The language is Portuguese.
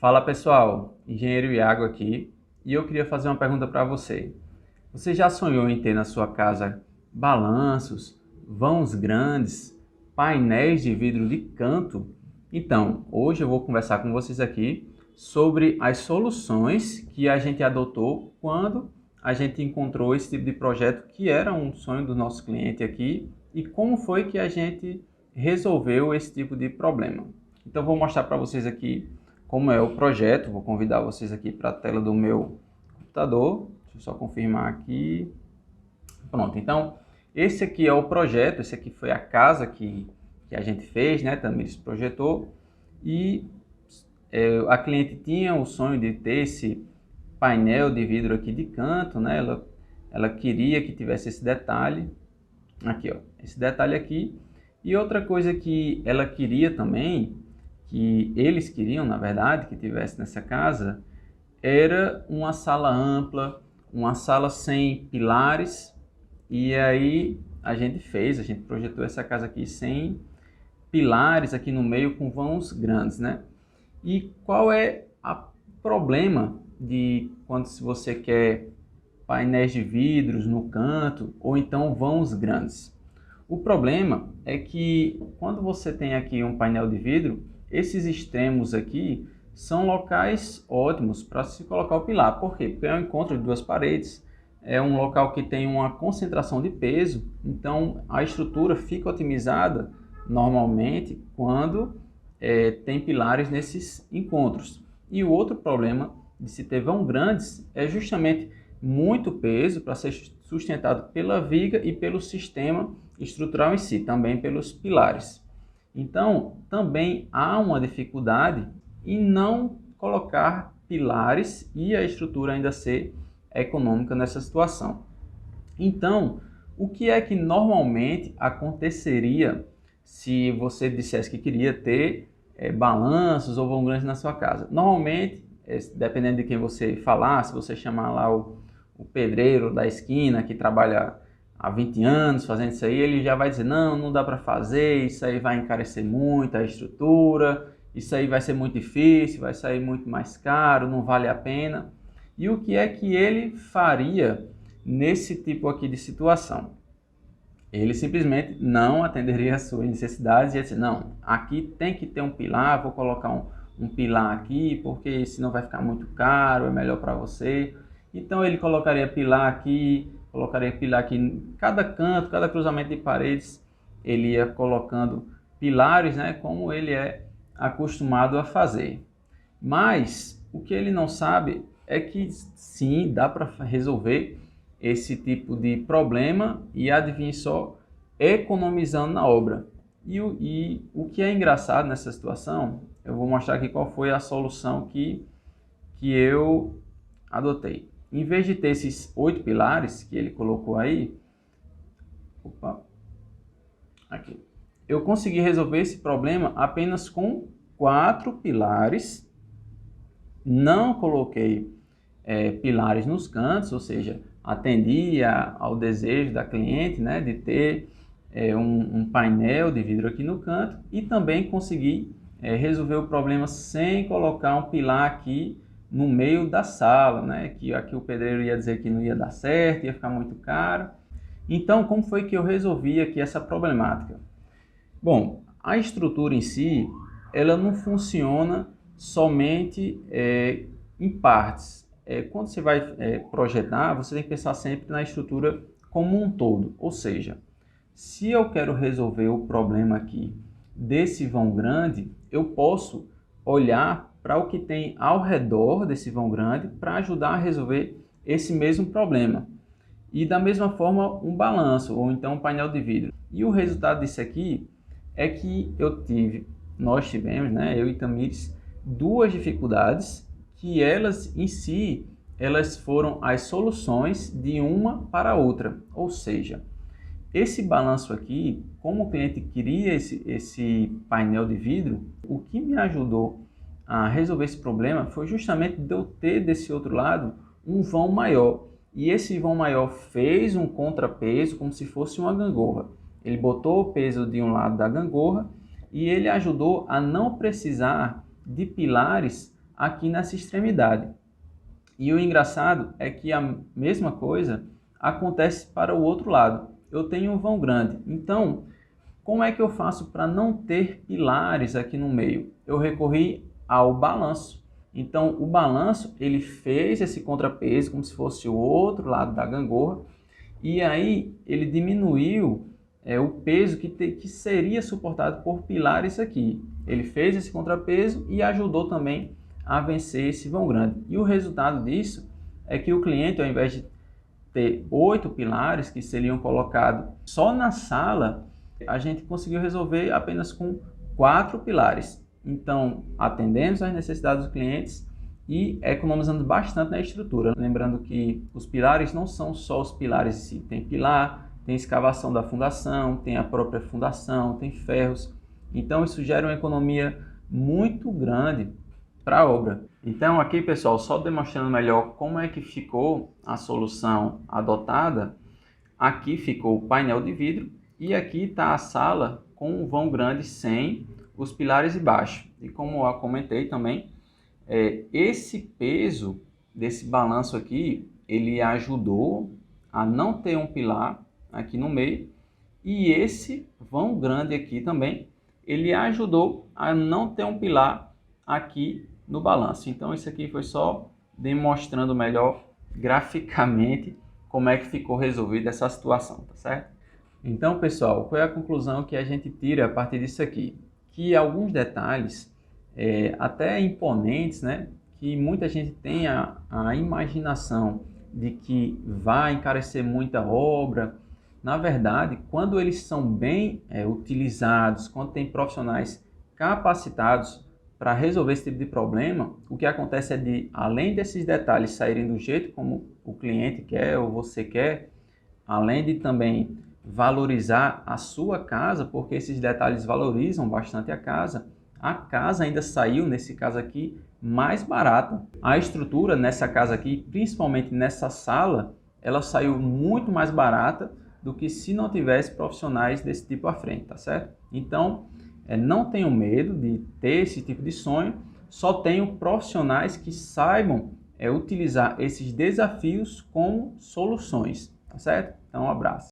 Fala pessoal, Engenheiro Iago aqui e eu queria fazer uma pergunta para você. Você já sonhou em ter na sua casa balanços, vãos grandes, painéis de vidro de canto? Então, hoje eu vou conversar com vocês aqui sobre as soluções que a gente adotou quando a gente encontrou esse tipo de projeto que era um sonho do nosso cliente aqui e como foi que a gente resolveu esse tipo de problema. Então, vou mostrar para vocês aqui como é o projeto. Vou convidar vocês aqui para a tela do meu computador. Deixa eu só confirmar aqui. Pronto, então esse aqui é o projeto, esse aqui foi a casa que a gente fez, né? Tamires projetou e a cliente tinha o sonho de ter esse painel de vidro aqui de canto, né? Ela queria que tivesse esse detalhe aqui, ó, esse detalhe aqui. E outra coisa que ela queria também, que eles queriam, na verdade, que tivesse nessa casa, era uma sala ampla, uma sala sem pilares. E aí a gente projetou essa casa aqui sem pilares aqui no meio, com vãos grandes, né? E qual é o problema de quando se você quer painéis de vidros no canto ou então vãos grandes? O problema é que quando você tem aqui um painel de vidro, esses extremos aqui são locais ótimos para se colocar o pilar. Por quê? Porque é o encontro de duas paredes, é um local que tem uma concentração de peso, então a estrutura fica otimizada normalmente quando tem pilares nesses encontros. E o outro problema de se ter vão grandes é justamente muito peso para ser sustentado pela viga e pelo sistema estrutural em si, também pelos pilares. Então, também há uma dificuldade em não colocar pilares e a estrutura ainda ser econômica nessa situação. Então, o que é que normalmente aconteceria se você dissesse que queria ter balanços ou vão grandes na sua casa? Normalmente, dependendo de quem você falar, se você chamar lá o pedreiro da esquina que trabalha há 20 anos fazendo isso aí, ele já vai dizer, não dá para fazer, isso aí vai encarecer muito a estrutura, isso aí vai ser muito difícil, vai sair muito mais caro, não vale a pena. E o que é que ele faria nesse tipo aqui de situação? Ele simplesmente não atenderia às suas necessidades e ia dizer, não, aqui tem que ter um pilar, vou colocar um pilar aqui, porque senão vai ficar muito caro, é melhor para você. Então ele colocaria pilar aqui em cada canto, cada cruzamento de paredes, ele ia colocando pilares, né, como ele é acostumado a fazer. Mas o que ele não sabe é que sim, dá para resolver esse tipo de problema e adivinhe só, economizando na obra. E o que é engraçado nessa situação, eu vou mostrar aqui qual foi a solução que eu adotei. Em vez de ter esses 8 pilares que ele colocou aí, aqui, eu consegui resolver esse problema apenas com 4 pilares. Não coloquei pilares nos cantos, ou seja, atendia ao desejo da cliente, né, de ter um painel de vidro aqui no canto, e também consegui resolver o problema sem colocar um pilar aqui no meio da sala, né, que aqui o pedreiro ia dizer que não ia dar certo, ia ficar muito caro. Então, como foi que eu resolvi aqui essa problemática? Bom, a estrutura em si, ela não funciona somente em partes. Quando você vai projetar, você tem que pensar sempre na estrutura como um todo. Ou seja, se eu quero resolver o problema aqui desse vão grande, eu posso olhar para o que tem ao redor desse vão grande para ajudar a resolver esse mesmo problema. E da mesma forma um balanço ou então um painel de vidro. E o resultado disso aqui é que nós tivemos, né, eu e Tamires, duas dificuldades que elas em si, elas foram as soluções de uma para a outra. Ou seja, esse balanço aqui, como o cliente queria esse painel de vidro, o que me ajudou a resolver esse problema foi justamente de eu ter desse outro lado um vão maior. E esse vão maior fez um contrapeso como se fosse uma gangorra. Ele botou o peso de um lado da gangorra e ele ajudou a não precisar de pilares aqui nessa extremidade. E o engraçado é que a mesma coisa acontece para o outro lado. Eu tenho um vão grande, então como é que eu faço para não ter pilares aqui no meio? Eu recorri ao balanço. Então o balanço ele fez esse contrapeso como se fosse o outro lado da gangorra, e aí ele diminuiu o peso que seria suportado por pilares aqui. Ele fez esse contrapeso e ajudou também a vencer esse vão grande. E o resultado disso é que o cliente, ao invés de ter 8 pilares que seriam colocados só na sala, a gente conseguiu resolver apenas com 4 pilares. Então, atendemos às necessidades dos clientes e economizando bastante na estrutura. Lembrando que os pilares não são só os pilares em si. Tem pilar, tem escavação da fundação, tem a própria fundação, tem ferros. Então, isso gera uma economia muito grande para a obra. Então, aqui, pessoal, só demonstrando melhor como é que ficou a solução adotada. Aqui ficou o painel de vidro e aqui está a sala com o vão grande sem os pilares de baixo. E como eu comentei também, esse peso desse balanço aqui, ele ajudou a não ter um pilar aqui no meio, e esse vão grande aqui também, ele ajudou a não ter um pilar aqui no balanço. Então isso aqui foi só demonstrando melhor graficamente como é que ficou resolvida essa situação, tá certo? Então, pessoal, qual é a conclusão que a gente tira a partir disso aqui? Que alguns detalhes até imponentes, né, que muita gente tem a imaginação de que vai encarecer muita obra. Na verdade, quando eles são bem utilizados, quando tem profissionais capacitados para resolver esse tipo de problema, o que acontece é de, além desses detalhes saírem do jeito como o cliente quer ou você quer, além de também valorizar a sua casa, porque esses detalhes valorizam bastante a casa ainda saiu, nesse caso aqui, mais barata. A estrutura nessa casa aqui, principalmente nessa sala, ela saiu muito mais barata do que se não tivesse profissionais desse tipo à frente, tá certo? Então, não tenham medo de ter esse tipo de sonho, só tenham profissionais que saibam utilizar esses desafios como soluções, tá certo? Então, um abraço.